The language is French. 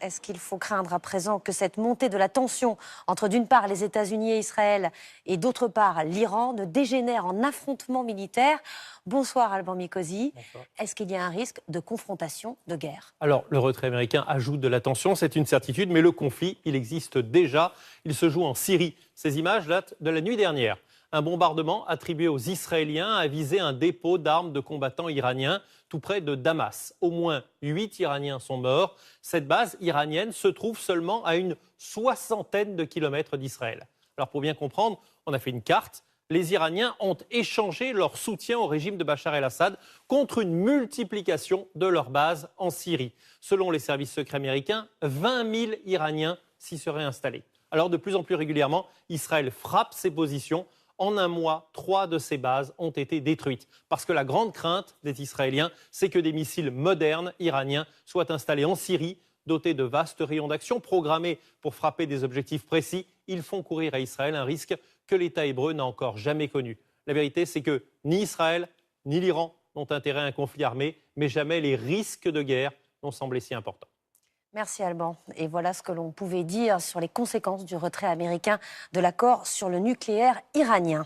Est-ce qu'il faut craindre à présent que cette montée de la tension entre d'une part les États-Unis et Israël et d'autre part l'Iran ne dégénère en affrontement militaire? Bonsoir Alban Mikosi. Bonsoir. Est-ce qu'il y a un risque de confrontation, de guerre? Alors, le retrait américain ajoute de la tension, c'est une certitude, mais le conflit, il existe déjà. Il se joue en Syrie. Ces images datent de la nuit dernière. Un bombardement attribué aux Israéliens a visé un dépôt d'armes de combattants iraniens tout près de Damas. Au moins 8 Iraniens sont morts. Cette base iranienne se trouve seulement à une soixantaine de kilomètres d'Israël. Alors, pour bien comprendre, on a fait une carte. Les Iraniens ont échangé leur soutien au régime de Bachar el-Assad contre une multiplication de leurs bases en Syrie. Selon les services secrets américains, 20 000 Iraniens s'y seraient installés. Alors de plus en plus régulièrement, Israël frappe ses positions. En un mois, 3 de ces bases ont été détruites. Parce que la grande crainte des Israéliens, c'est que des missiles modernes iraniens soient installés en Syrie, dotés de vastes rayons d'action, programmés pour frapper des objectifs précis. Ils font courir à Israël un risque que l'État hébreu n'a encore jamais connu. La vérité, c'est que ni Israël, ni l'Iran n'ont intérêt à un conflit armé, mais jamais les risques de guerre n'ont semblé si importants. Merci Alban. Et voilà ce que l'on pouvait dire sur les conséquences du retrait américain de l'accord sur le nucléaire iranien.